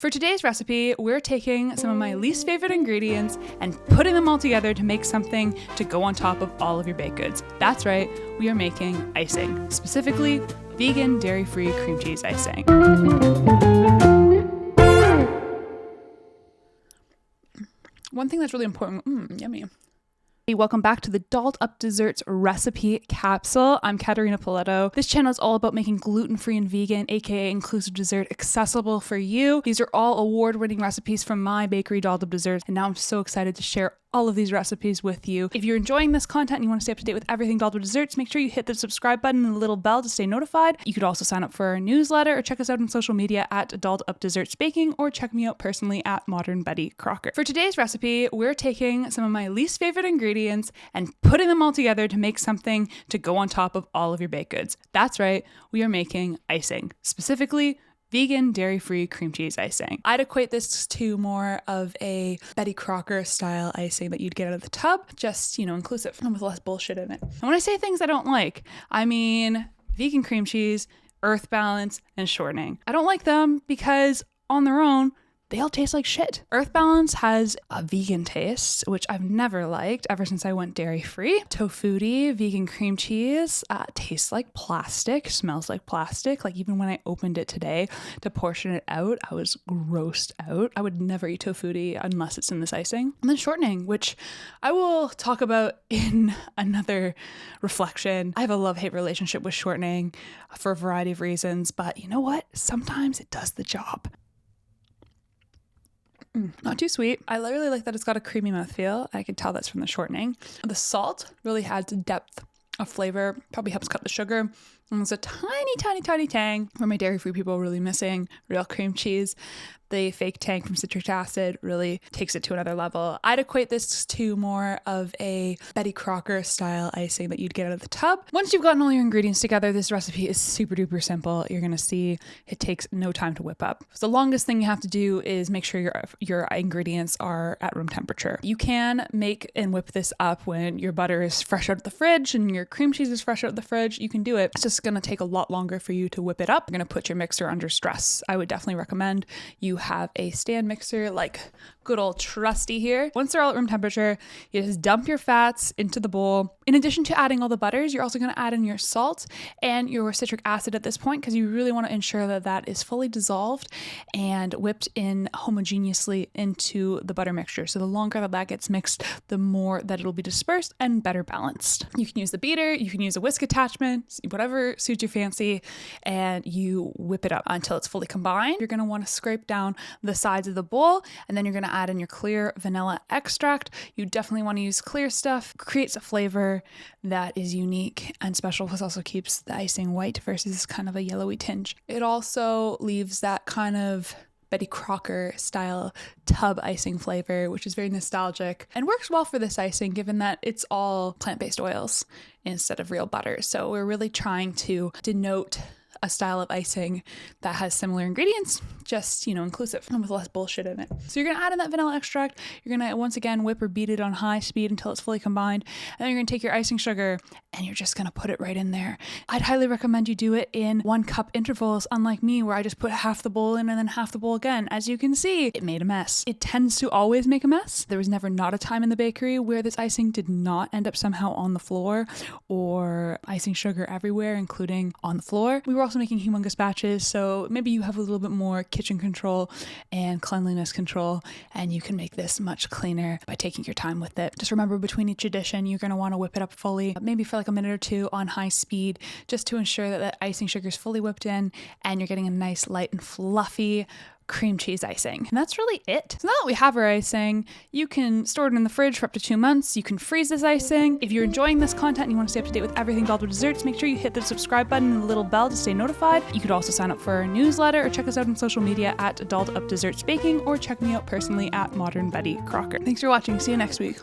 For today's recipe, we're taking some of my least favorite ingredients and putting them all together to make something to go on top of all of your baked goods. That's right, we are making icing, specifically vegan, dairy-free cream cheese icing. One thing that's really important, yummy. Hey, welcome back to the Dolled Up Desserts recipe capsule. I'm Katerina Poletto. This channel is all about making gluten-free and vegan, aka inclusive dessert, accessible for you. These are all award-winning recipes from my bakery, Dolled Up Desserts, and now I'm so excited to share all of these recipes with you. If you're enjoying this content and you want to stay up to date with everything Dolled Up Desserts, make sure you hit the subscribe button and the little bell to stay notified. You could also sign up for our newsletter or check us out on social media at Dolled Up Desserts Baking, or check me out personally at Modern Betty Crocker. For today's recipe, we're taking some of my least favorite ingredients and putting them all together to make something to go on top of all of your baked goods. That's right, we are making icing, specifically vegan, dairy-free cream cheese icing. I'd equate this to more of a Betty Crocker style icing that you'd get out of the tub, just, inclusive and with less bullshit in it. And when I say things I don't like, I mean vegan cream cheese, earth balance, and shortening. I don't like them because on their own, they all taste like shit. Earth Balance has a vegan taste, which I've never liked ever since I went dairy-free. Tofutti vegan cream cheese tastes like plastic, smells like plastic. Like even when I opened it today to portion it out, I was grossed out. I would never eat tofutti unless it's in this icing. And then shortening, which I will talk about in another reflection. I have a love-hate relationship with shortening for a variety of reasons, but you know what? Sometimes it does the job. Not too sweet. I really like that it's got a creamy mouthfeel. I can tell that's from the shortening. The salt really adds depth of flavor, probably helps cut the sugar. And there's a tiny tang where my dairy-free people are really missing real cream cheese. The fake tang from citric acid really takes it to another level. I'd equate this to more of a Betty Crocker style icing that you'd get out of the tub. Once you've gotten all your ingredients together, this recipe is super duper simple. You're gonna see it takes no time to whip up. So the longest thing you have to do is make sure your ingredients are at room temperature. You can make and whip this up when your butter is fresh out of the fridge and your cream cheese is fresh out of the fridge. You can do it. It's just gonna take a lot longer for you to whip it up. You're gonna put your mixer under stress. I would definitely recommend you have a stand mixer like good old trusty here. Once they're all at room temperature, you just dump your fats into the bowl. In addition to adding all the butters, you're also going to add in your salt and your citric acid at this point, because you really want to ensure that that is fully dissolved and whipped in homogeneously into the butter mixture. So the longer that gets mixed, the more that it'll be dispersed and better balanced. You can use the beater, you can use a whisk attachment, whatever suits your fancy, and you whip it up until it's fully combined. You're going to want to scrape down the sides of the bowl, and then you're going to add in your clear vanilla extract. You definitely want to use clear stuff. Creates a flavor that is unique and special, plus also keeps the icing white versus kind of a yellowy tinge. It also leaves that kind of Betty Crocker style tub icing flavor, which is very nostalgic and works well for this icing given that it's all plant-based oils instead of real butter. So we're really trying to denote a style of icing that has similar ingredients, just, inclusive and with less bullshit in it. So you're gonna add in that vanilla extract. You're gonna once again whip or beat it on high speed until it's fully combined. And then you're gonna take your icing sugar and you're just gonna put it right in there. I'd highly recommend you do it in 1 cup intervals, unlike me where I just put half the bowl in and then half the bowl again. As you can see, it made a mess. It tends to always make a mess. There was never not a time in the bakery where this icing did not end up somehow on the floor or icing sugar everywhere, including on the floor. We were also making humongous batches, so maybe you have a little bit more kitchen control and cleanliness control, and you can make this much cleaner by taking your time with it. Just remember, between each addition, you're going to want to whip it up fully, maybe for like a minute or two on high speed, just to ensure that that icing sugar is fully whipped in and you're getting a nice light and fluffy cream cheese icing. And that's really it. So now that we have our icing, you can store it in the fridge for up to 2 months. You can freeze this icing. If you're enjoying this content and you want to stay up to date with everything Dolled Up Desserts, make sure you hit the subscribe button and the little bell to stay notified. You could also sign up for our newsletter or check us out on social media at Dolled Up Desserts Baking, or check me out personally at Modern Betty Crocker. Thanks for watching. See you next week.